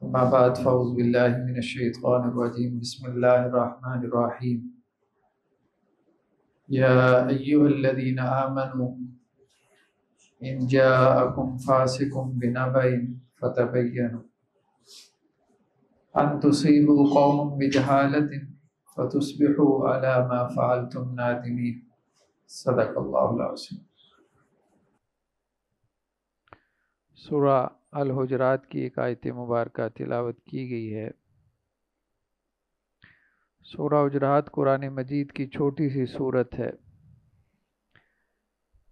أما بعد فأعوذ بالله من الشيطان الرجيم بسم الله الرحمن الرحيم يا أيها الذين آمنوا إن جاءكم فاسق بنبأ فتبينوا أن تصيبوا قوما بجهالة فتصبحوا على ما فعلتم نادمين صدق الله العظيم۔ سورہ الحجرات کی ایک آیت مبارکہ تلاوت کی گئی ہے۔ سورہ حجرات قرآن مجید کی چھوٹی سی سورت ہے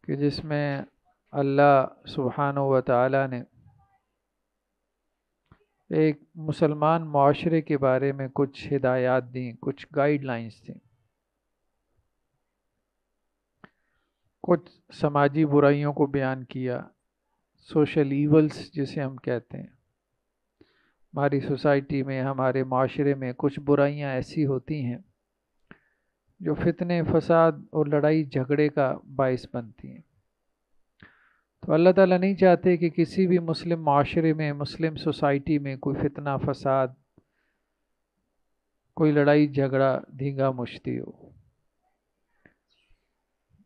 کہ جس میں اللہ سبحانہ و تعالی نے ایک مسلمان معاشرے کے بارے میں کچھ ہدایات دیں، کچھ گائیڈ لائنز دیں، کچھ سماجی برائیوں کو بیان کیا، سوشل ایولز جسے ہم کہتے ہیں۔ ہماری سوسائٹی میں، ہمارے معاشرے میں کچھ برائیاں ایسی ہوتی ہیں جو فتنے، فساد اور لڑائی جھگڑے کا باعث بنتی ہیں۔ تو اللہ تعالیٰ نہیں چاہتے کہ کسی بھی مسلم معاشرے میں، مسلم سوسائٹی میں کوئی فتنہ، فساد، کوئی لڑائی جھگڑا، دھینگا مشتی ہو۔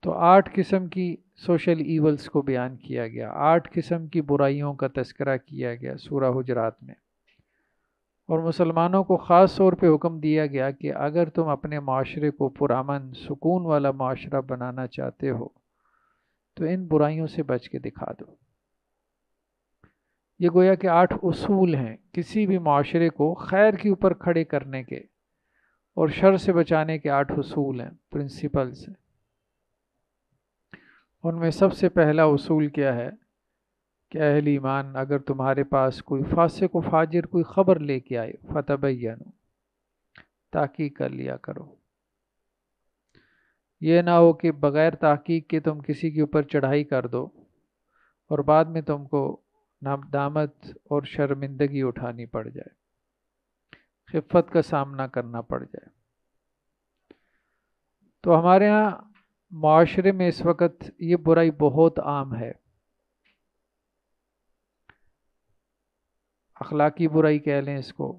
تو 8 قسم کی سوشل ایولز کو بیان کیا گیا، 8 قسم کی برائیوں کا تذکرہ کیا گیا سورہ حجرات میں، اور مسلمانوں کو خاص طور پہ حکم دیا گیا کہ اگر تم اپنے معاشرے کو پرامن، سکون والا معاشرہ بنانا چاہتے ہو تو ان برائیوں سے بچ کے دکھا دو۔ یہ گویا کہ 8 اصول ہیں کسی بھی معاشرے کو خیر کے اوپر کھڑے کرنے کے اور شر سے بچانے کے 8 اصول ہیں، پرنسپلز ہیں۔ ان میں سب سے پہلا اصول کیا ہے کہ اہل ایمان، اگر تمہارے پاس کوئی فاسق و فاجر کوئی خبر لے کے آئے، فتبینوا، تحقیق کر لیا کرو۔ یہ نہ ہو کہ بغیر تحقیق کے تم کسی کے اوپر چڑھائی کر دو اور بعد میں تم کو ندامت اور شرمندگی اٹھانی پڑ جائے، خفت کا سامنا کرنا پڑ جائے۔ تو ہمارے ہاں معاشرے میں اس وقت یہ برائی بہت عام ہے، اخلاقی برائی کہہ لیں اس کو،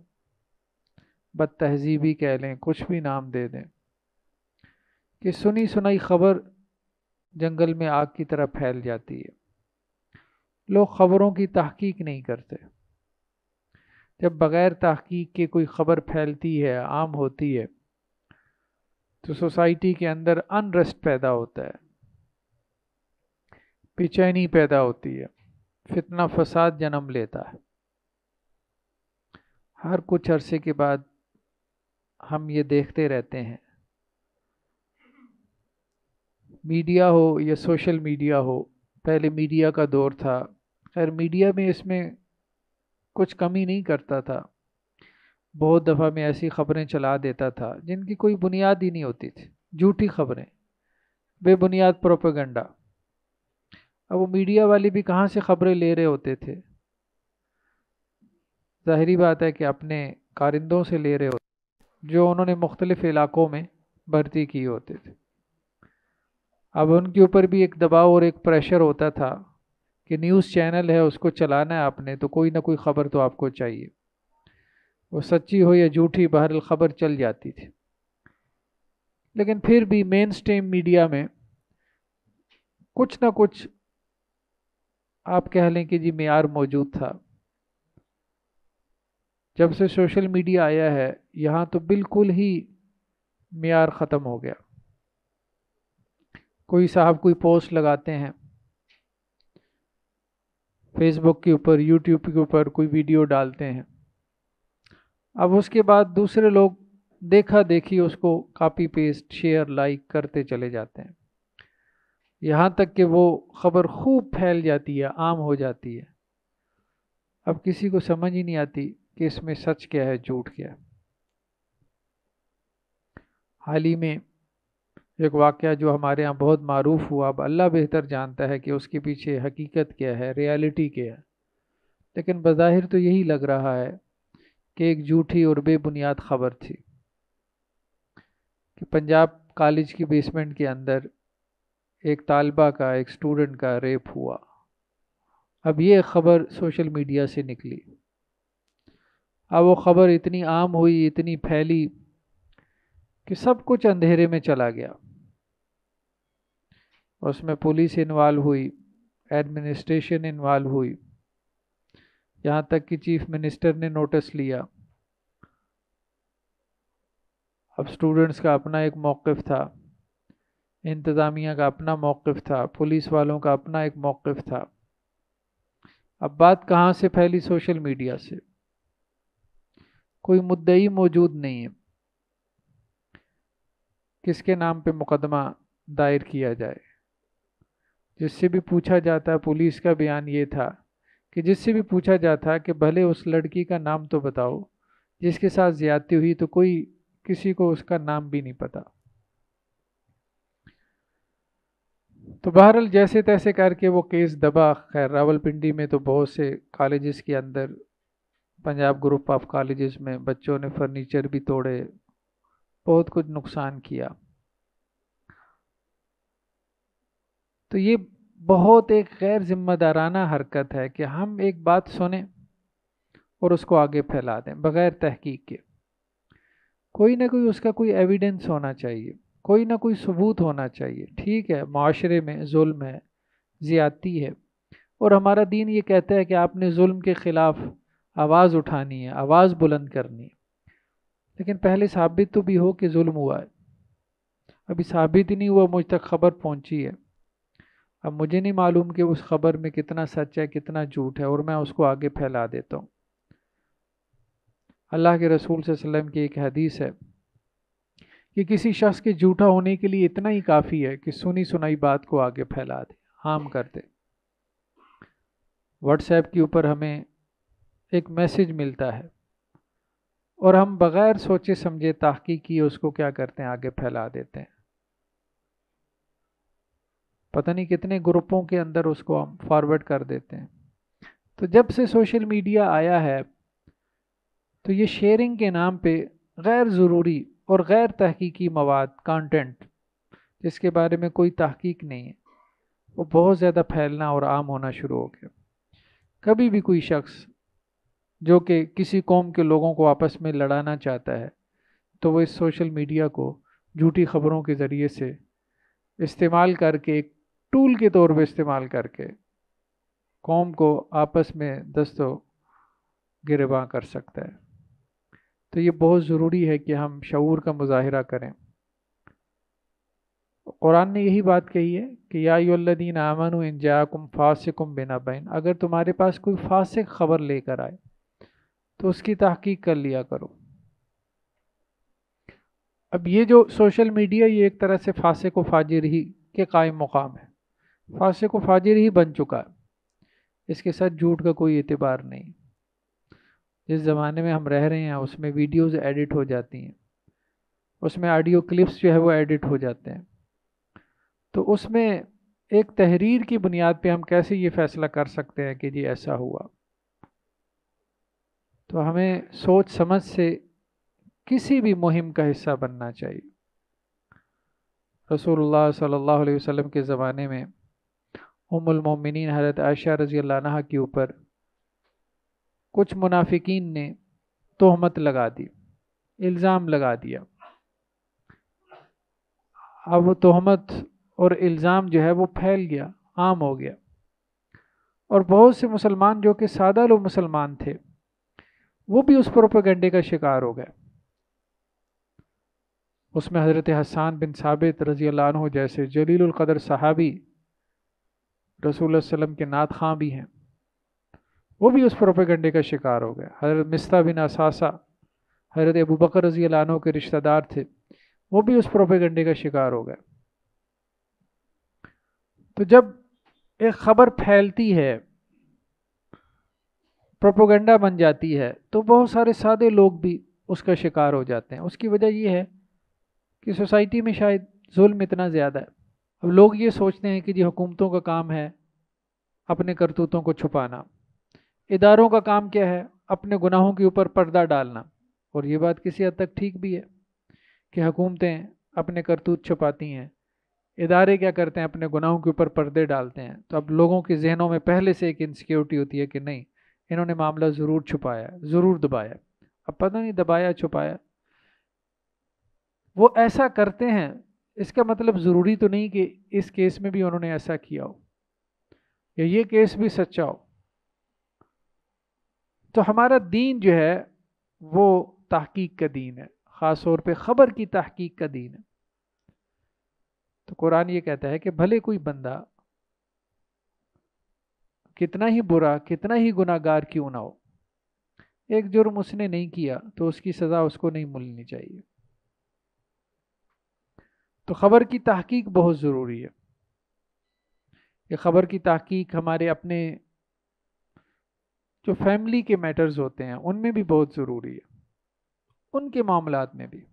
بد تہذیبی کہہ لیں، کچھ بھی نام دے دیں، کہ سنی سنائی خبر جنگل میں آگ کی طرح پھیل جاتی ہے۔ لوگ خبروں کی تحقیق نہیں کرتے۔ جب بغیر تحقیق کے کوئی خبر پھیلتی ہے، عام ہوتی ہے، تو سوسائٹی کے اندر انریسٹ پیدا ہوتا ہے، بے چینی پیدا ہوتی ہے، فتنہ فساد جنم لیتا ہے۔ ہر کچھ عرصے کے بعد ہم یہ دیکھتے رہتے ہیں، میڈیا ہو یا سوشل میڈیا ہو، پہلے میڈیا کا دور تھا، خیر میڈیا میں اس میں کچھ کمی نہیں کرتا تھا، بہت دفعہ میں ایسی خبریں چلا دیتا تھا جن کی کوئی بنیاد ہی نہیں ہوتی تھی، جھوٹی خبریں، بے بنیاد پروپیگنڈا۔ اب وہ میڈیا والے بھی کہاں سے خبریں لے رہے ہوتے تھے؟ ظاہری بات ہے کہ اپنے کارندوں سے لے رہے ہوتے جو انہوں نے مختلف علاقوں میں بھرتی کی ہوتے تھے۔ اب ان کے اوپر بھی ایک دباؤ اور ایک پریشر ہوتا تھا کہ نیوز چینل ہے، اس کو چلانا ہے آپ نے، تو کوئی نہ کوئی خبر تو آپ کو چاہیے، وہ سچی ہو یا جھوٹی، بہرحال خبر چل جاتی تھی۔ لیکن پھر بھی مین سٹریم میڈیا میں کچھ نہ کچھ آپ کہہ لیں کہ جی معیار موجود تھا۔ جب سے سوشل میڈیا آیا ہے یہاں تو بالکل ہی معیار ختم ہو گیا۔ کوئی صاحب کوئی پوسٹ لگاتے ہیں فیس بک کے اوپر، یوٹیوب کے اوپر کوئی ویڈیو ڈالتے ہیں، اب اس کے بعد دوسرے لوگ دیکھا دیکھی اس کو کاپی پیسٹ، شیئر، لائک کرتے چلے جاتے ہیں، یہاں تک کہ وہ خبر خوب پھیل جاتی ہے، عام ہو جاتی ہے۔ اب کسی کو سمجھ ہی نہیں آتی کہ اس میں سچ کیا ہے، جھوٹ کیا ہے۔ حال ہی میں ایک واقعہ جو ہمارے ہاں بہت معروف ہوا، اب اللہ بہتر جانتا ہے کہ اس کے پیچھے حقیقت کیا ہے، ریالٹی کیا ہے، لیکن بظاہر تو یہی لگ رہا ہے کہ ایک جھوٹی اور بے بنیاد خبر تھی کہ پنجاب کالج کی بیسمنٹ کے اندر ایک طالبہ کا، ایک سٹوڈنٹ کا ریپ ہوا۔ اب یہ خبر سوشل میڈیا سے نکلی، اب وہ خبر اتنی عام ہوئی، اتنی پھیلی کہ سب کچھ اندھیرے میں چلا گیا. اس میں پولیس انوالو ہوئی، ایڈمنسٹریشن انوالو ہوئی، یہاں تک کہ چیف منسٹر نے نوٹس لیا. اب اسٹوڈنٹس کا اپنا ایک موقف تھا، انتظامیہ کا اپنا موقف تھا، پولیس والوں کا اپنا ایک موقف تھا. اب بات کہاں سے پھیلی؟ سوشل میڈیا سے. کوئی مدعی موجود نہیں ہے، کس کے نام پہ مقدمہ دائر کیا جائے. جس سے بھی پوچھا جاتا، پولیس کا بیان یہ تھا کہ جس سے بھی پوچھا جاتا کہ بھلے اس لڑکی کا نام تو بتاؤ جس کے ساتھ زیادتی ہوئی، تو کسی کو اس کا نام بھی نہیں پتا. تو بہرحال جیسے تیسے کر کے وہ کیس دبا. خیر راولپنڈی میں تو بہت سے کالجز کے اندر، پنجاب گروپ آف کالجز میں بچوں نے فرنیچر بھی توڑے، بہت کچھ نقصان کیا. تو یہ بہت ایک غیر ذمہ دارانہ حرکت ہے کہ ہم ایک بات سنیں اور اس کو آگے پھیلا دیں بغیر تحقیق کے. کوئی نہ کوئی اس کا کوئی ایویڈنس ہونا چاہیے، کوئی نہ کوئی ثبوت ہونا چاہیے. ٹھیک ہے، معاشرے میں ظلم ہے، زیادتی ہے، اور ہمارا دین یہ کہتا ہے کہ آپ نے ظلم کے خلاف آواز اٹھانی ہے، آواز بلند کرنی ہے. لیکن پہلے ثابت تو بھی ہو کہ ظلم ہوا ہے. ابھی ثابت ہی نہیں ہوا، مجھ تک خبر پہنچی ہے. اب مجھے نہیں معلوم کہ اس خبر میں کتنا سچ ہے، کتنا جھوٹ ہے، اور میں اس کو آگے پھیلا دیتا ہوں. اللہ کے رسول صلی اللہ علیہ وسلم کی ایک حدیث ہے کہ کسی شخص کے جھوٹا ہونے کے لیے اتنا ہی کافی ہے کہ سنی سنائی بات کو آگے پھیلا دے، عام کر دے. واٹس ایپ کے اوپر ہمیں ایک میسج ملتا ہے اور ہم بغیر سوچے سمجھے تحقیق کیے اس کو کیا کرتے ہیں، آگے پھیلا دیتے ہیں. پتہ نہیں کتنے گروپوں کے اندر اس کو ہم فارورڈ کر دیتے ہیں. تو جب سے سوشل میڈیا آیا ہے تو یہ شیئرنگ کے نام پہ غیر ضروری اور غیر تحقیقی مواد، کانٹینٹ جس کے بارے میں کوئی تحقیق نہیں ہے، وہ بہت زیادہ پھیلنا اور عام ہونا شروع ہو گیا. کبھی بھی کوئی شخص جو کہ کسی قوم کے لوگوں کو آپس میں لڑانا چاہتا ہے تو وہ اس سوشل میڈیا کو جھوٹی خبروں کے ذریعے سے استعمال کر کے، ایک ٹول کے طور پہ استعمال کر کے قوم کو آپس میں دست و گریباں کر سکتا ہے. تو یہ بہت ضروری ہے کہ ہم شعور کا مظاہرہ کریں. قرآن نے یہی بات کہی ہے کہ یا ایھا الذین آمنوا ان جاءکم فاسق بنبأ، اگر تمہارے پاس کوئی فاسق خبر لے کر آئے تو اس کی تحقیق کر لیا کرو. اب یہ جو سوشل میڈیا، یہ ایک طرح سے فاسق و فاجر ہی کے قائم مقام ہے، فاسق و فاجر ہی بن چکا ہے. اس کے ساتھ جھوٹ کا کوئی اعتبار نہیں. جس زمانے میں ہم رہ رہے ہیں اس میں ویڈیوز ایڈٹ ہو جاتی ہیں، اس میں آڈیو کلپس جو ہے وہ ایڈٹ ہو جاتے ہیں. تو اس میں ایک تحریر کی بنیاد پہ ہم کیسے یہ فیصلہ کر سکتے ہیں کہ جی ایسا ہوا؟ تو ہمیں سوچ سمجھ سے کسی بھی مہم کا حصہ بننا چاہیے. رسول اللہ صلی اللہ علیہ وسلم کے زمانے میں ام المومنین حضرت عائشہ رضی اللہ عنہا کے اوپر کچھ منافقین نے تہمت لگا دی، الزام لگا دیا. اب وہ تہمت اور الزام جو ہے وہ پھیل گیا، عام ہو گیا، اور بہت سے مسلمان جو کہ سادہ لوگ مسلمان تھے وہ بھی اس پروپیگنڈے کا شکار ہو گئے. اس میں حضرت حسان بن ثابت رضی اللہ عنہ جیسے جلیل القدر صحابی، رسول اللہ صلی اللہ علیہ وسلم کے نعت خواں بھی ہیں، وہ بھی اس پروپیگنڈے کا شکار ہو گئے. حضرت مصطح بن اساسہ، حضرت ابو بکر رضی اللہ عنہ کے رشتہ دار تھے، وہ بھی اس پروپیگنڈے کا شکار ہو گئے. تو جب ایک خبر پھیلتی ہے، پروپیگنڈا بن جاتی ہے، تو بہت سارے سادے لوگ بھی اس کا شکار ہو جاتے ہیں. اس کی وجہ یہ ہے کہ سوسائٹی میں شاید ظلم اتنا زیادہ ہے. اب لوگ یہ سوچتے ہیں کہ جی حکومتوں کا کام ہے اپنے کرتوتوں کو چھپانا، اداروں کا کام کیا ہے اپنے گناہوں کے اوپر پردہ ڈالنا. اور یہ بات کسی حد تک ٹھیک بھی ہے کہ حکومتیں اپنے کرتوت چھپاتی ہیں، ادارے کیا کرتے ہیں اپنے گناہوں کے اوپر پردے ڈالتے ہیں. تو اب لوگوں کے ذہنوں میں پہلے سے ایک انسیکیورٹی ہوتی ہے کہ نہیں، انہوں نے معاملہ ضرور چھپایا، ضرور دبایا. اب پتہ نہیں دبایا چھپایا، وہ ایسا کرتے ہیں، اس کا مطلب ضروری تو نہیں کہ اس کیس میں بھی انہوں نے ایسا کیا ہو یا یہ کیس بھی سچا ہو۔ تو ہمارا دین جو ہے وہ تحقیق کا دین ہے، خاص طور پہ خبر کی تحقیق کا دین ہے۔ تو قرآن یہ کہتا ہے کہ بھلے کوئی بندہ کتنا ہی برا، کتنا ہی گناہ گار کیوں نہ ہو، ایک جرم اس نے نہیں کیا تو اس کی سزا اس کو نہیں ملنی چاہیے۔ تو خبر کی تحقیق بہت ضروری ہے۔ یہ خبر کی تحقیق ہمارے اپنے جو فیملی کے میٹرز ہوتے ہیں ان میں بھی بہت ضروری ہے، ان کے معاملات میں بھی۔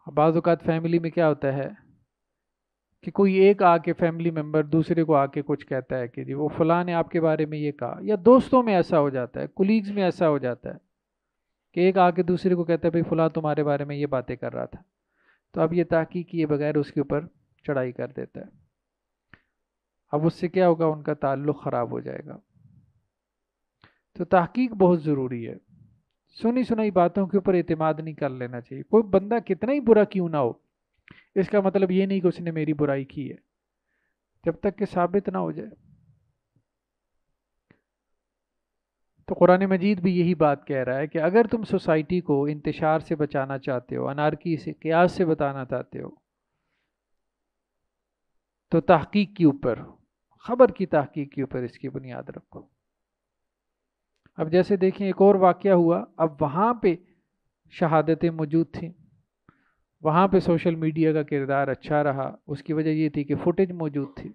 بعض اوقات فیملی میں کیا ہوتا ہے کہ کوئی ایک آ کے فیملی ممبر دوسرے کو آ کے کچھ کہتا ہے کہ جی وہ فلاں نے آپ کے بارے میں یہ کہا، یا دوستوں میں ایسا ہو جاتا ہے، کولیگز میں ایسا ہو جاتا ہے کہ ایک آ کے دوسرے کو کہتا ہے بھائی فلاں تمہارے بارے میں یہ باتیں کر رہا تھا، تو اب یہ تحقیق کیے بغیر اس کے اوپر چڑھائی کر دیتا ہے۔ اب اس سے کیا ہوگا، ان کا تعلق خراب ہو جائے گا۔ تو تحقیق بہت ضروری ہے، سنی سنائی باتوں کے اوپر اعتماد نہیں کر لینا چاہیے۔ کوئی بندہ کتنا ہی برا کیوں نہ ہو، اس کا مطلب یہ نہیں کہ اس نے میری برائی کی ہے، جب تک کہ ثابت نہ ہو جائے۔ تو قرآن مجید بھی یہی بات کہہ رہا ہے کہ اگر تم سوسائٹی کو انتشار سے بچانا چاہتے ہو، انارکی سے، قیاس سے بتانا چاہتے ہو، تو تحقیق کے اوپر، خبر کی تحقیق کے اوپر اس کی بنیاد رکھو۔ اب جیسے دیکھیں ایک اور واقعہ ہوا، اب وہاں پہ شہادتیں موجود تھیں، وہاں پہ سوشل میڈیا کا کردار اچھا رہا، اس کی وجہ یہ تھی کہ فوٹیج موجود تھی۔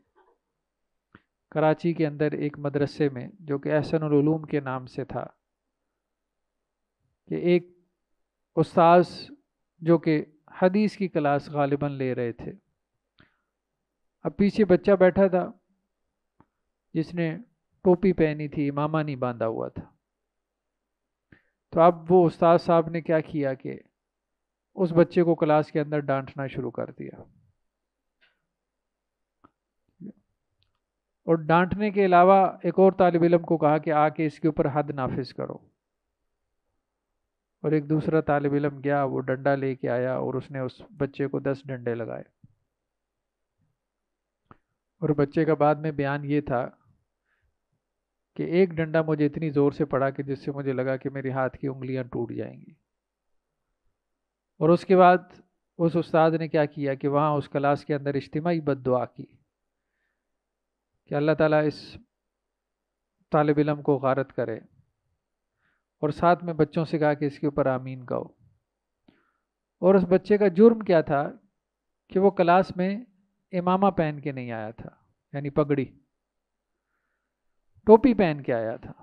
کراچی کے اندر ایک مدرسے میں جو کہ احسن العلوم کے نام سے تھا، کہ ایک استاذ جو کہ حدیث کی کلاس غالباً لے رہے تھے، اب پیچھے بچہ بیٹھا تھا جس نے ٹوپی پہنی تھی، امامہ نہیں باندھا ہوا تھا۔ تو اب وہ استاذ صاحب نے کیا کیا کہ اس بچے کو کلاس کے اندر ڈانٹنا شروع کر دیا، اور ڈانٹنے کے علاوہ ایک اور طالب علم کو کہا کہ آ کے اس کے اوپر حد نافذ کرو، اور ایک دوسرا طالب علم گیا، وہ ڈنڈا لے کے آیا اور اس نے اس بچے کو 10 ڈنڈے لگائے۔ اور بچے کا بعد میں بیان یہ تھا کہ ایک ڈنڈا مجھے اتنی زور سے پڑا کہ جس سے مجھے لگا کہ میری ہاتھ کی انگلیاں ٹوٹ جائیں گی۔ اور اس کے بعد اس استاد نے کیا کیا کہ وہاں اس کلاس کے اندر اجتماعی بد دعا کی کہ اللہ تعالیٰ اس طالب علم کو غارت کرے، اور ساتھ میں بچوں سے کہا کہ اس کے اوپر آمین کہو۔ اور اس بچے کا جرم کیا تھا کہ وہ کلاس میں امامہ پہن کے نہیں آیا تھا، یعنی پگڑی، ٹوپی پہن کے آیا تھا۔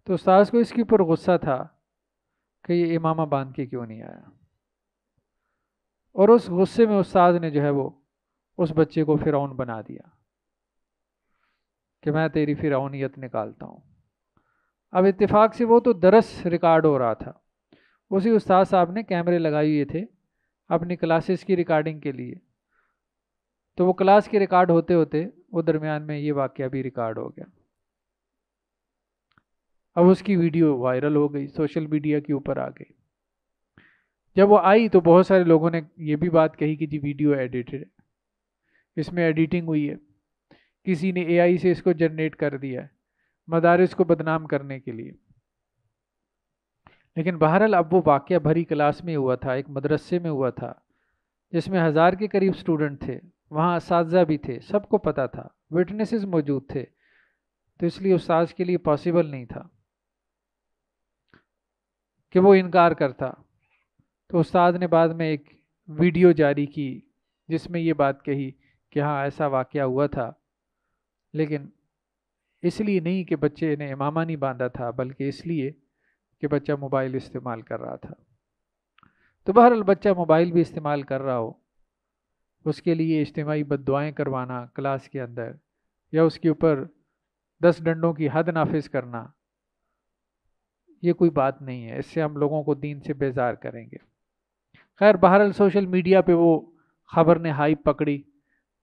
تو استاذ کو اس کے اوپر غصہ تھا کہ یہ امامہ باندھ کے کیوں نہیں آیا، اور اس غصے میں استاذ نے جو ہے وہ اس بچے کو فرعون بنا دیا کہ میں تیری فرعونیت نکالتا ہوں۔ اب اتفاق سے وہ تو درس ریکارڈ ہو رہا تھا، اسی استاد صاحب نے کیمرے لگائے ہوئے تھے اپنی کلاسز کی ریکارڈنگ کے لیے، تو وہ کلاس کے ریکارڈ ہوتے ہوتے وہ درمیان میں یہ واقعہ بھی ریکارڈ ہو گیا۔ اب اس کی ویڈیو وائرل ہو گئی، سوشل میڈیا کے اوپر آ گئی۔ جب وہ آئی تو بہت سارے لوگوں نے یہ بھی بات کہی کہ جی ویڈیو ایڈیٹڈ ہے، اس میں ایڈیٹنگ ہوئی ہے، کسی نے اے آئی سے اس کو جنریٹ کر دیا ہے مدارس کو بدنام کرنے کے لیے۔ لیکن بہرحال اب وہ واقعہ بھری کلاس میں ہوا تھا، ایک مدرسے میں ہوا تھا جس میں 1000 کے قریب سٹوڈنٹ تھے، وہاں اساتذہ بھی تھے، سب کو پتہ تھا، وٹنسز موجود تھے، تو اس لیے استاذ کے لیے پاسبل نہیں تھا کہ وہ انکار کرتا۔ تو استاد نے بعد میں ایک ویڈیو جاری کی جس میں یہ بات کہی کہ ہاں ایسا واقعہ ہوا تھا، لیکن اس لیے نہیں کہ بچے نے امامہ نہیں باندھا تھا، بلکہ اس لیے کہ بچہ موبائل استعمال کر رہا تھا۔ تو بہرحال بچہ موبائل بھی استعمال کر رہا ہو، اس کے لیے اجتماعی بد دعائیں کروانا کلاس کے اندر، یا اس کے اوپر 10 ڈنڈوں کی حد نافذ کرنا، یہ کوئی بات نہیں ہے، اس سے ہم لوگوں کو دین سے بیزار کریں گے۔ خیر بہرحال سوشل میڈیا پہ وہ خبر نے ہائپ پکڑی،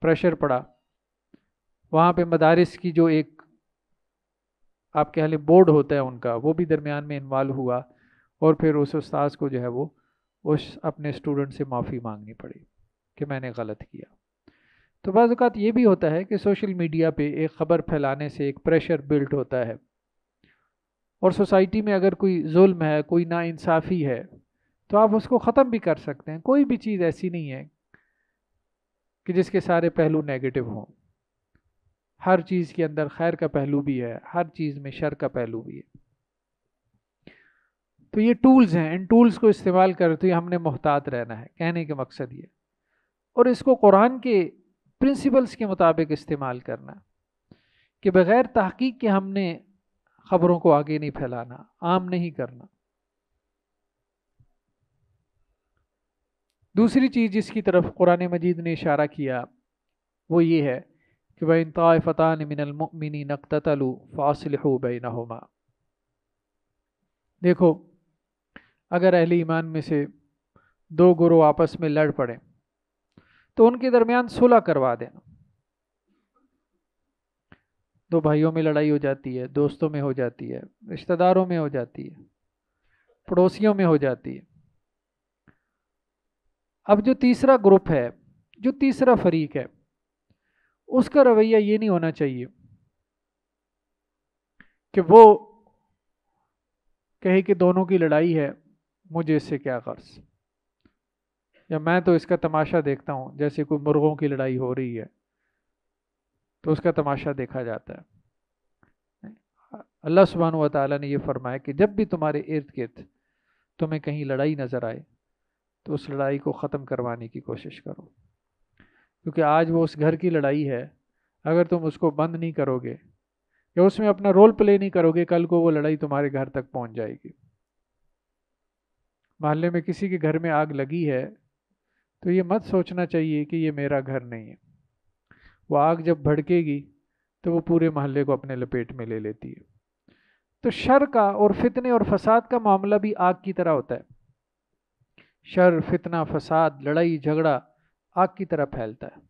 پریشر پڑا، وہاں پہ مدارس کی جو ایک آپ کے حال بورڈ ہوتا ہے ان کا، وہ بھی درمیان میں انوالو ہوا، اور پھر اس استاذ کو جو ہے وہ اس اپنے اسٹوڈنٹ سے معافی مانگنی پڑی کہ میں نے غلط کیا۔ تو بعض اوقات یہ بھی ہوتا ہے کہ سوشل میڈیا پہ ایک خبر پھیلانے سے ایک پریشر بلڈ ہوتا ہے، اور سوسائٹی میں اگر کوئی ظلم ہے، کوئی ناانصافی ہے، تو آپ اس کو ختم بھی کر سکتے ہیں۔ کوئی بھی چیز ایسی نہیں ہے کہ جس کے سارے پہلو نیگیٹو ہوں، ہر چیز کے اندر خیر کا پہلو بھی ہے، ہر چیز میں شر کا پہلو بھی ہے۔ تو یہ ٹولز ہیں، ان ٹولز کو استعمال کرتے ہوئے ہم نے محتاط رہنا ہے، کہنے کے مقصد یہ، اور اس کو قرآن کے پرنسپلز کے مطابق استعمال کرنا کہ بغیر تحقیق کے ہم نے خبروں کو آگے نہیں پھیلانا، عام نہیں کرنا۔ دوسری چیز جس کی طرف قرآن مجید نے اشارہ کیا وہ یہ ہے کہ وَإِن طَائِفَتَانِ مِنَ الْمُؤْمِنِينَ اقْتَتَلُوا فَأَصْلِحُوا بَيْنَهُمَا، دیکھو اگر اہل ایمان میں سے دو گروہ آپس میں لڑ پڑیں تو ان کے درمیان صلح کروا دینا۔ دو بھائیوں میں لڑائی ہو جاتی ہے، دوستوں میں ہو جاتی ہے، رشتہ داروں میں ہو جاتی ہے، پڑوسیوں میں ہو جاتی ہے۔ اب جو تیسرا گروپ ہے، جو تیسرا فریق ہے، اس کا رویہ یہ نہیں ہونا چاہیے کہ وہ کہے کہ دونوں کی لڑائی ہے، مجھے اس سے کیا غرض، یا میں تو اس کا تماشا دیکھتا ہوں، جیسے کوئی مرغوں کی لڑائی ہو رہی ہے تو اس کا تماشا دیکھا جاتا ہے۔ اللہ سبحانہ و تعالیٰ نے یہ فرمایا کہ جب بھی تمہارے ارد گرد تمہیں کہیں لڑائی نظر آئے تو اس لڑائی کو ختم کروانے کی کوشش کرو، کیونکہ آج وہ اس گھر کی لڑائی ہے، اگر تم اس کو بند نہیں کرو گے یا اس میں اپنا رول پلے نہیں کرو گے، کل کو وہ لڑائی تمہارے گھر تک پہنچ جائے گی۔ محلے میں کسی کے گھر میں آگ لگی ہے تو یہ مت سوچنا چاہیے کہ یہ میرا گھر نہیں ہے، وہ آگ جب بھڑکے گی تو وہ پورے محلے کو اپنے لپیٹ میں لے لیتی ہے۔ تو شر کا اور فتنے اور فساد کا معاملہ بھی آگ کی طرح ہوتا ہے، شر، فتنہ، فساد، لڑائی جھگڑا آگ کی طرح پھیلتا ہے۔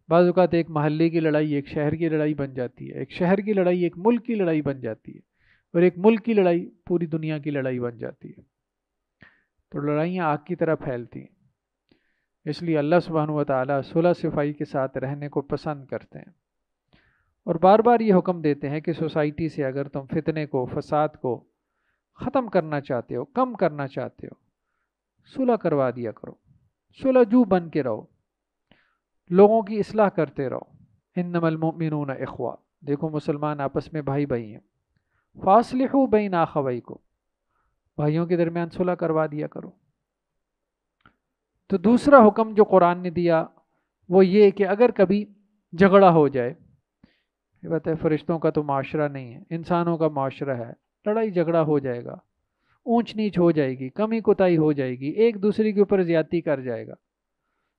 بعض اوقات ایک محلے کی لڑائی ایک شہر کی لڑائی بن جاتی ہے، ایک شہر کی لڑائی ایک ملک کی لڑائی بن جاتی ہے، اور ایک ملک کی لڑائی پوری دنیا کی لڑائی بن جاتی ہے۔ تو لڑائیاں آگ کی طرح پھیلتی ہیں، اس لیے اللہ سبحانہ و تعالیٰ صلح صفائی کے ساتھ رہنے کو پسند کرتے ہیں، اور بار بار یہ حکم دیتے ہیں کہ سوسائٹی سے اگر تم فتنے کو، فساد کو ختم کرنا چاہتے ہو، کم کرنا چاہتے ہو، صلح کروا دیا کرو، صلح جو بن کے رہو، لوگوں کی اصلاح کرتے رہو۔ انما المؤمنون اخوہ، دیکھو مسلمان آپس میں بھائی بھائی ہیں، فاصلحوا بین اخویکم، بھائیوں کے درمیان صلح کروا دیا کرو۔ تو دوسرا حکم جو قرآن نے دیا وہ یہ کہ اگر کبھی جھگڑا ہو جائے، یہ بات ہے فرشتوں کا تو معاشرہ نہیں ہے، انسانوں کا معاشرہ ہے، لڑائی جھگڑا ہو جائے گا، اونچ نیچ ہو جائے گی، کمی کوتاہی ہو جائے گی، ایک دوسرے کے اوپر زیادتی کر جائے گا،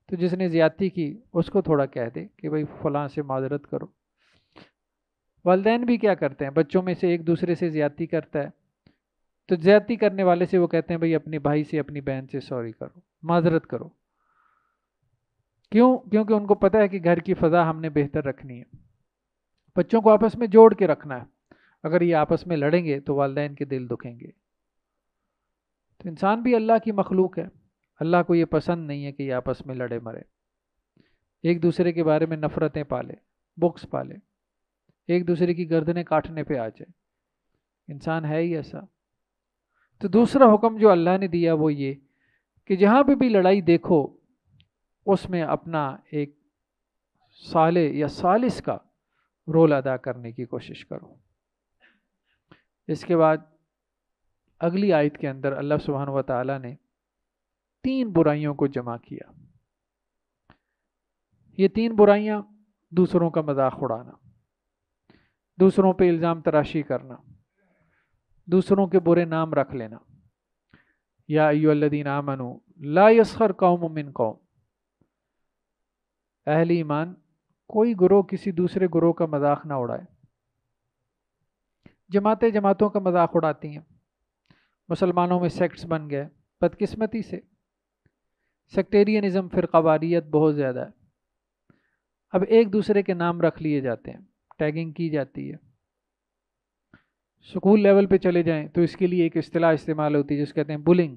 تو جس نے زیادتی کی اس کو تھوڑا کہہ دے کہ بھائی فلاں سے معذرت کرو۔ والدین بھی کیا کرتے ہیں، بچوں میں سے ایک دوسرے سے زیادتی کرتا ہے تو زیادتی کرنے والے سے وہ کہتے ہیں بھائی اپنے بھائی سے، اپنی بہن سے سوری کرو، معذرت کرو۔ کیوں؟ کیونکہ ان کو پتہ ہے کہ گھر کی فضا ہم نے بہتر رکھنی ہے، بچوں کو آپس میں جوڑ کے رکھنا ہے۔ اگر یہ آپس میں لڑیں گے تو والدین کے دل دکھیں گے۔ تو انسان بھی اللہ کی مخلوق ہے، اللہ کو یہ پسند نہیں ہے کہ یہ آپس میں لڑے مرے، ایک دوسرے کے بارے میں نفرتیں پالے، بغض پالے، ایک دوسرے کی گردنیں کاٹنے پہ آ جائے، انسان ہے ہی ایسا۔ تو دوسرا حکم جو اللہ نے دیا وہ یہ کہ جہاں پہ بھی لڑائی دیکھو اس میں اپنا ایک صالح یا ثالث کا رول ادا کرنے کی کوشش کرو۔ اس کے بعد اگلی آیت کے اندر اللہ سبحانہ و تعالیٰ نے 3 برائیوں کو جمع کیا۔ یہ 3 برائیاں: دوسروں کا مذاق اڑانا، دوسروں پہ الزام تراشی کرنا، دوسروں کے برے نام رکھ لینا۔ یا ایھا الذین آمنوا لا یسخر قوم من قوم، اہل ایمان کوئی گروہ کسی دوسرے گروہ کا مذاق نہ اڑائے۔ جماعتیں جماعتوں کا مذاق اڑاتی ہیں، مسلمانوں میں سیکٹس بن گئے، بدقسمتی سے سیکٹیرینزم، فرقہ واریت بہت زیادہ ہے۔ اب ایک دوسرے کے نام رکھ لیے جاتے ہیں، ٹیگنگ کی جاتی ہے، اسکول لیول پہ چلے جائیں تو اس کے لیے ایک اصطلاح استعمال ہوتی ہے جس کہتے ہیں بلنگ.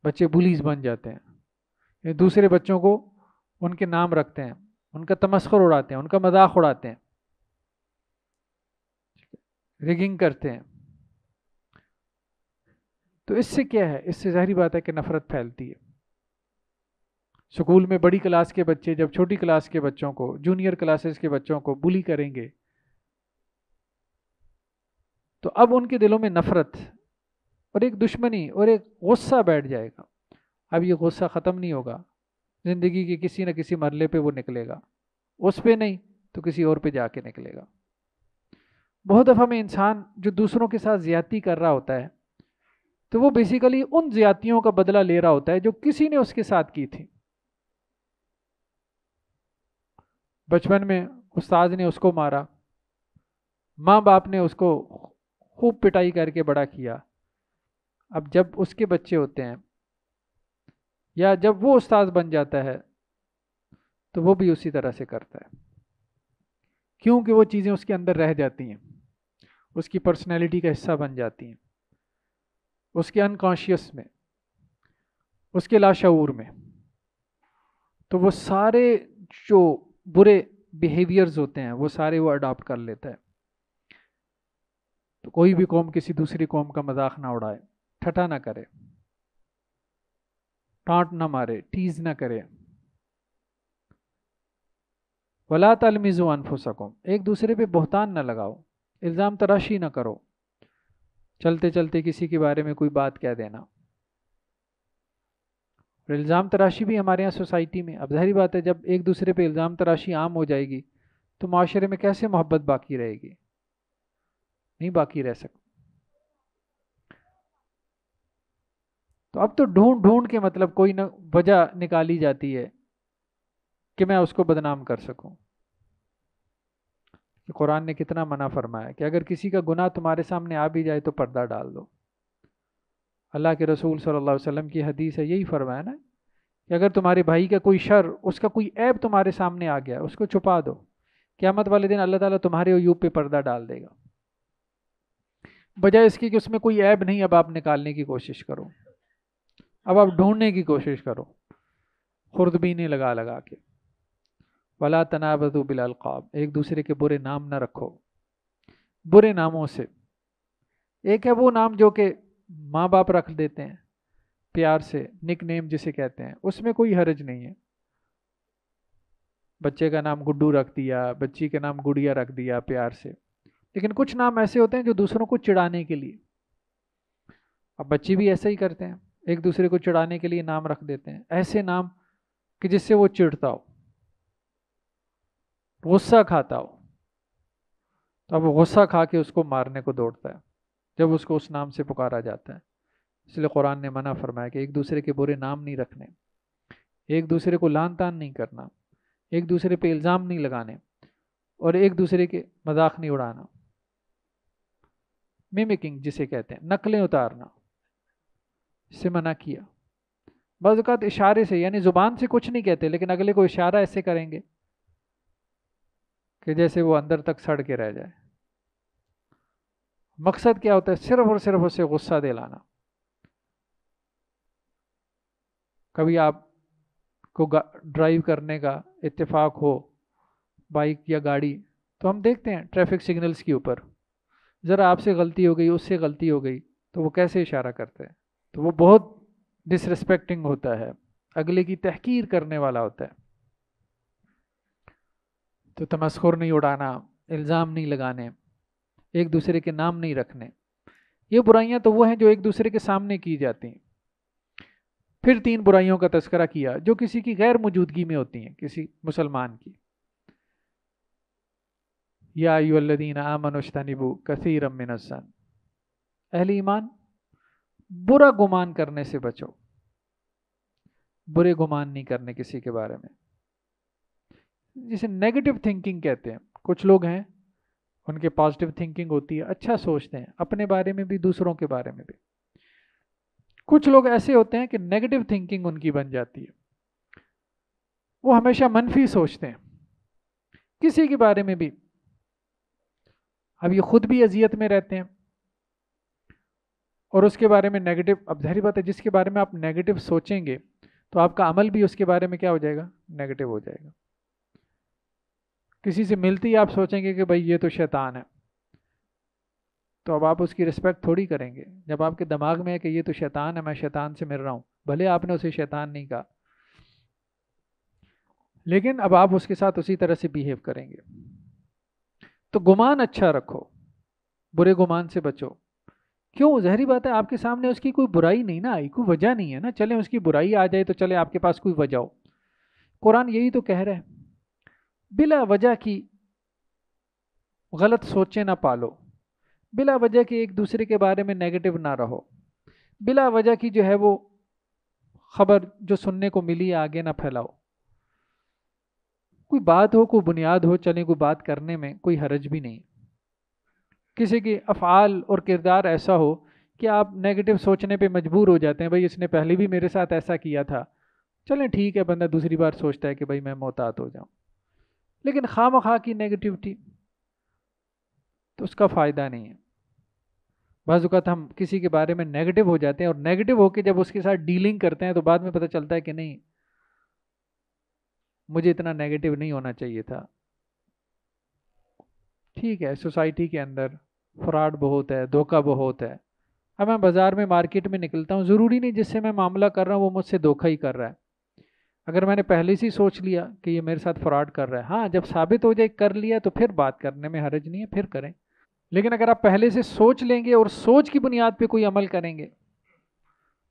بچے بلیز بن جاتے ہیں، دوسرے بچوں کو ان کے نام رکھتے ہیں، ان کا تمسخر اڑاتے ہیں، ان کا مذاق اڑاتے ہیں، ریگنگ کرتے ہیں. تو اس سے کیا ہے؟ اس سے ظاہری بات ہے کہ نفرت پھیلتی ہے. سکول میں بڑی کلاس کے بچے جب چھوٹی کلاس کے بچوں کو، جونیئر کلاسز کے بچوں کو بلی کریں گے تو اب ان کے دلوں میں نفرت اور ایک دشمنی اور ایک غصہ بیٹھ جائے گا. اب یہ غصہ ختم نہیں ہوگا، زندگی کے کسی نہ کسی مرحلے پہ وہ نکلے گا، اس پہ نہیں تو کسی اور پہ جا کے نکلے گا. بہت دفعہ میں انسان جو دوسروں کے ساتھ زیادتی کر رہا ہوتا ہے تو وہ بیسیکلی ان زیادتیوں کا بدلہ لے رہا ہوتا ہے جو کسی نے اس کے ساتھ کی تھی. بچپن میں استاد نے اس کو مارا، ماں باپ نے اس کو خوب پٹائی کر کے بڑا کیا. اب جب اس کے بچے ہوتے ہیں یا جب وہ استاد بن جاتا ہے تو وہ بھی اسی طرح سے کرتا ہے، کیونکہ وہ چیزیں اس کے اندر رہ جاتی ہیں، اس کی پرسنالٹی کا حصہ بن جاتی ہیں، اس کے انکانشیس میں، اس کے لاشعور میں. تو وہ سارے جو برے بیہیویئرز ہوتے ہیں وہ سارے وہ اڈاپٹ کر لیتا ہے. تو کوئی بھی قوم کسی دوسری قوم کا مذاق نہ اڑائے، ٹھٹھا نہ کرے، ٹانٹ نہ مارے، ٹیز نہ کرے. وَلَا تَلْمِزُوا أَنفُسَكُمْ، ایک دوسرے پہ بہتان نہ لگاؤ، الزام تراشی نہ کرو، چلتے چلتے کسی کے بارے میں کوئی بات کہہ دینا. اور الزام تراشی بھی ہمارے یہاں سوسائٹی میں، اب ظاہری بات ہے جب ایک دوسرے پہ الزام تراشی عام ہو جائے گی تو معاشرے میں کیسے محبت باقی رہے گی؟ نہیں باقی رہ سکتی. تو اب تو ڈھونڈ ڈھونڈ کے مطلب کوئی نہ وجہ نکالی جاتی ہے کہ میں اس کو بدنام کر سکوں. کہ قرآن نے کتنا منع فرمایا کہ اگر کسی کا گناہ تمہارے سامنے آ بھی جائے تو پردہ ڈال دو. اللہ کے رسول صلی اللہ علیہ وسلم کی حدیث ہے، یہی فرمایا نا کہ اگر تمہارے بھائی کا کوئی شر، اس کا کوئی عیب تمہارے سامنے آ گیا اس کو چھپا دو، قیامت والے دن اللہ تعالیٰ تمہارے عیوب پہ پردہ ڈال دے گا. بجائے اس کی کہ اس میں کوئی عیب نہیں، اب آپ نکالنے کی کوشش کرو، اب آپ ڈھونڈنے کی کوشش کرو خوردبینیں لگا لگا کے. وَلَا تَنَابَذُوا بِالْأَلْقَابِ، ایک دوسرے کے برے نام نہ رکھو، برے ناموں سے. ایک ہے وہ نام جو کہ ماں باپ رکھ دیتے ہیں پیار سے، نک نیم جسے کہتے ہیں، اس میں کوئی حرج نہیں ہے. بچے کا نام گڈو رکھ دیا، بچی کا نام گڑیا رکھ دیا پیار سے. لیکن کچھ نام ایسے ہوتے ہیں جو دوسروں کو چڑھانے کے لیے، اب بچے بھی ایسا ہی کرتے ہیں، ایک دوسرے کو چڑھانے کے لیے نام رکھ دیتے ہیں، ایسے نام کہ جس سے وہ چڑھتا ہو، غصہ کھاتا ہو. تو اب وہ غصہ کھا کے اس کو مارنے کو دوڑتا ہے جب اس کو اس نام سے پکارا جاتا ہے. اس لیے قرآن نے منع فرمایا کہ ایک دوسرے کے برے نام نہیں رکھنے، ایک دوسرے کو لان تان نہیں کرنا، ایک دوسرے پہ الزام نہیں لگانے، اور ایک دوسرے کے مذاق نہیں اڑانا. میمکنگ جسے کہتے ہیں، نقلیں اتارنا، اس سے منع کیا. بعض اوقات اشارے سے، یعنی زبان سے کچھ نہیں کہتے لیکن اگلے کو اشارہ ایسے کریں گے کہ جیسے وہ اندر تک سڑ کے رہ جائے. مقصد کیا ہوتا ہے؟ صرف اور صرف اسے غصہ دلانا. کبھی آپ کو ڈرائیو کرنے کا اتفاق ہو، بائک یا گاڑی، تو ہم دیکھتے ہیں ٹریفک سگنلز کے اوپر ذرا آپ سے غلطی ہو گئی، اس سے غلطی ہو گئی تو وہ کیسے اشارہ کرتے ہیں. تو وہ بہت ڈس ریسپیکٹنگ ہوتا ہے، اگلے کی تحقیر کرنے والا ہوتا ہے. تو تمسخر نہیں اڑانا، الزام نہیں لگانے، ایک دوسرے کے نام نہیں رکھنے. یہ برائیاں تو وہ ہیں جو ایک دوسرے کے سامنے کی جاتی ہیں. پھر 3 برائیوں کا تذکرہ کیا جو کسی کی غیر موجودگی میں ہوتی ہیں، کسی مسلمان کی. یا ایھا الذین آمنوا اجتنبوا کثیرا من الظن، اہل ایمان برا گمان کرنے سے بچو، برے گمان نہیں کرنے کسی کے بارے میں، جسے نیگیٹو تھنکنگ کہتے ہیں. کچھ لوگ ہیں ان کے پازیٹیو تھنکنگ ہوتی ہے، اچھا سوچتے ہیں اپنے بارے میں بھی دوسروں کے بارے میں بھی. کچھ لوگ ایسے ہوتے ہیں کہ نیگیٹو تھنکنگ ان کی بن جاتی ہے، وہ ہمیشہ منفی سوچتے ہیں کسی کے بارے میں بھی. اب یہ خود بھی اذیت میں رہتے ہیں اور اس کے بارے میں نیگیٹو. اب ظاہری بات ہے جس کے بارے میں آپ نیگیٹو سوچیں گے تو آپ کا عمل بھی اس کے بارے میں کیا ہو جائے گا؟ نیگیٹو ہو جائے گا. کسی سے ملتے ہی آپ سوچیں گے کہ بھائی یہ تو شیطان ہے، تو اب آپ اس کی رسپیکٹ تھوڑی کریں گے. جب آپ کے دماغ میں ہے کہ یہ تو شیطان ہے، میں شیطان سے مل رہا ہوں، بھلے آپ نے اسے شیطان نہیں کہا، لیکن اب آپ اس کے ساتھ اسی طرح سے بیہیو کریں گے. تو گمان اچھا رکھو، برے گمان سے بچو. کیوں؟ ظاہری بات ہے آپ کے سامنے اس کی کوئی برائی نہیں نا آئی، کوئی وجہ نہیں ہے نا. چلیں اس کی برائی آ جائے تو چلے آپ کے پاس کوئی وجہ ہو. قرآن یہی تو کہہ رہا ہے، بلا وجہ کی غلط سوچیں نہ پالو، بلا وجہ کی ایک دوسرے کے بارے میں نیگیٹو نہ رہو، بلا وجہ کی جو ہے وہ خبر جو سننے کو ملی آگے نہ پھیلاؤ. کوئی بات ہو، کوئی بنیاد ہو، چلیں کوئی بات کرنے میں کوئی حرج بھی نہیں. کسی کے افعال اور کردار ایسا ہو کہ آپ نیگیٹو سوچنے پہ مجبور ہو جاتے ہیں، بھائی اس نے پہلے بھی میرے ساتھ ایسا کیا تھا، چلیں ٹھیک ہے، بندہ دوسری بار سوچتا ہے کہ بھائی میں محتاط ہو جاؤں. لیکن خواہ مخواہ کی نیگیٹیوٹی تو اس کا فائدہ نہیں ہے. بعض اوقات ہم کسی کے بارے میں نیگیٹو ہو جاتے ہیں اور نیگیٹو ہو کے جب اس کے ساتھ ڈیلنگ کرتے ہیں تو بعد میں پتہ چلتا ہے کہ نہیں، مجھے اتنا نیگیٹو نہیں ہونا چاہیے تھا. ٹھیک ہے، سوسائٹی کے اندر فراڈ بہت ہے، دھوکہ بہت ہے. اب میں بازار میں مارکیٹ میں نکلتا ہوں، ضروری نہیں جس سے میں معاملہ کر رہا ہوں وہ مجھ سے دھوکہ ہی کر رہا ہے. اگر میں نے پہلے سے سوچ لیا کہ یہ میرے ساتھ فراڈ کر رہا ہے، ہاں جب ثابت ہو جائے کر لیا تو پھر بات کرنے میں حرج نہیں ہے، پھر کریں. لیکن اگر آپ پہلے سے سوچ لیں گے اور سوچ کی بنیاد پہ کوئی عمل کریں گے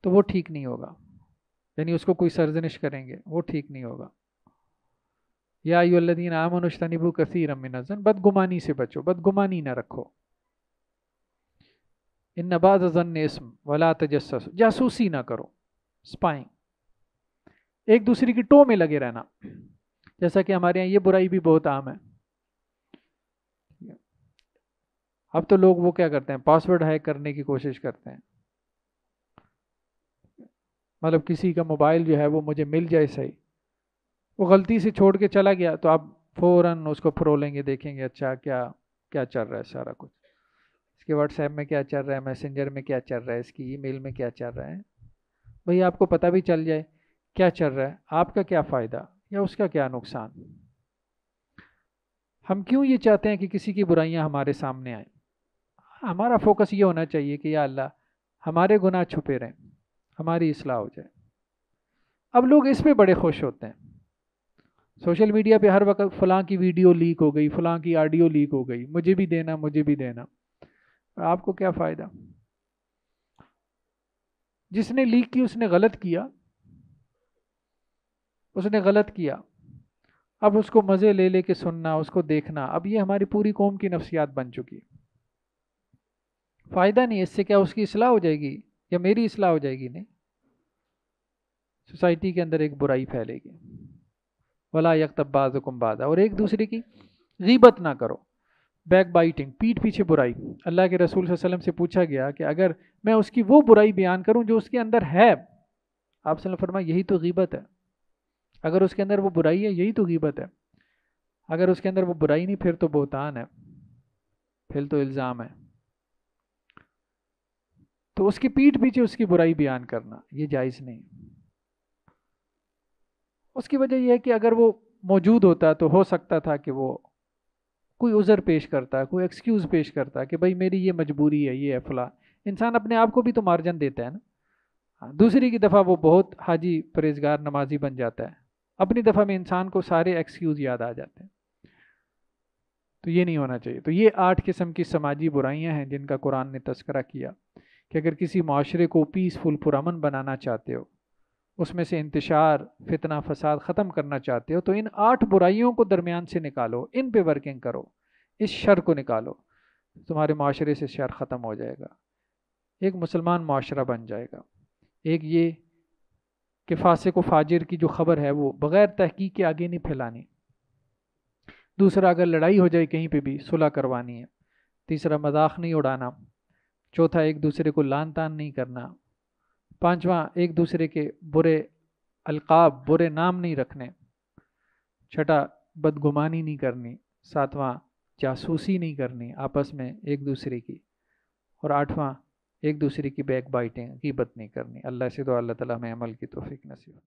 تو وہ ٹھیک نہیں ہوگا. یعنی اس کو کوئی سرزنش کریں گے، وہ ٹھیک نہیں ہوگا. یا ایھا الذین آمنوا اجتنبوا کثیرا من الظن، بدگمانی سے بچو، بدگمانی نہ رکھو. ان بعض الظن اسم ولا تجسسوا، جاسوسی نہ کرو، اسپائنگ، ایک دوسرے کی ٹو میں لگے رہنا. جیسا کہ ہمارے یہاں یہ برائی بھی بہت عام ہے. اب تو لوگ وہ کیا کرتے ہیں، پاسورڈ ہیک کرنے کی کوشش کرتے ہیں. مطلب کسی کا موبائل جو ہے وہ مجھے مل جائے صحیح، وہ غلطی سے چھوڑ کے چلا گیا تو آپ فوراً اس کو پرولیں گے، دیکھیں گے اچھا کیا کیا چل رہا ہے، سارا کچھ اس کے واٹس ایپ میں کیا چل رہا ہے، میسنجر میں کیا چل رہا ہے، اس کی ای میل میں کیا چل رہا ہے. بھئی آپ کو پتہ بھی چل جائے کیا چل رہا ہے، آپ کا کیا فائدہ یا اس کا کیا نقصان. ہم کیوں یہ چاہتے ہیں کہ کسی کی برائیاں ہمارے سامنے آئیں؟ ہمارا فوکس یہ ہونا چاہیے کہ یا اللہ ہمارے گناہ چھپے رہیں، ہماری اصلاح ہو جائے. اب لوگ اس پہ بڑے خوش ہوتے ہیں، سوشل میڈیا پہ ہر وقت فلاں کی ویڈیو لیک ہو گئی، فلاں کی آڈیو لیک ہو گئی، مجھے بھی دینا، مجھے بھی دینا. آپ کو کیا فائدہ؟ جس نے لیک کی اس نے غلط کیا، اس نے غلط کیا. اب اس کو مزے لے لے کے سننا، اس کو دیکھنا، اب یہ ہماری پوری قوم کی نفسیات بن چکی. فائدہ نہیں، اس سے کیا اس کی اصلاح ہو جائے گی یا میری اصلاح ہو جائے گی؟ نہیں، سوسائٹی کے اندر ایک برائی پھیلے گی. ولا یغتب بعضکم بعضا، اور ایک دوسرے کی غیبت نہ کرو. بیک بائٹنگ، پیٹھ پیچھے برائی. اللہ کے رسول صلی اللہ علیہ وسلم سے پوچھا گیا کہ اگر میں اس کی وہ برائی بیان کروں جو اس کے اندر ہے، آپ صلی اللہ علیہ وسلم فرمایا یہی تو غیبت ہے. اگر اس کے اندر وہ برائی ہے یہی تو غیبت ہے. اگر اس کے اندر وہ برائی نہیں پھر تو بہتان ہے، پھر تو الزام ہے. تو اس کی پیٹھ پیچھے اس کی برائی بیان کرنا یہ جائز نہیں. اس کی وجہ یہ ہے کہ اگر وہ موجود ہوتا تو ہو سکتا تھا کہ وہ کوئی عذر پیش کرتا، کوئی ایکسکیوز پیش کرتا کہ بھائی میری یہ مجبوری ہے، یہ ہے فلاں. انسان اپنے آپ کو بھی تو مارجن دیتا ہے نا. دوسری کی دفعہ وہ بہت حاجی پرہیزگار نمازی بن جاتا ہے، اپنی دفعہ میں انسان کو سارے ایکسکیوز یاد آ جاتے ہیں. تو یہ نہیں ہونا چاہیے. تو یہ 8 قسم کی سماجی برائیاں ہیں جن کا قرآن نے تذکرہ کیا کہ اگر کسی معاشرے کو پیسفل پرامن بنانا چاہتے ہو، اس میں سے انتشار، فتنہ، فساد ختم کرنا چاہتے ہو تو ان 8 برائیوں کو درمیان سے نکالو، ان پہ ورکنگ کرو، اس شر کو نکالو، تمہارے معاشرے سے شر ختم ہو جائے گا، ایک مسلمان معاشرہ بن جائے گا. ایک یہ کہ فاسق و فاجر کی جو خبر ہے وہ بغیر تحقیق کے آگے نہیں پھیلانی. دوسرا، اگر لڑائی ہو جائے کہیں پہ بھی صلح کروانی ہے. تیسرا، مذاق نہیں اڑانا. چوتھا، ایک دوسرے کو لان تان نہیں کرنا. پانچواں، ایک دوسرے کے برے القاب، برے نام نہیں رکھنے. چھٹا، بدگمانی نہیں کرنی. ساتواں، جاسوسی نہیں کرنی آپس میں ایک دوسرے کی، اور 8واں ایک دوسرے کی بیک بائٹنگ، غیبت نہیں کرنی۔ اللہ سے دعا اللہ تعالیٰ ہمیں عمل کی توفیق نصیب۔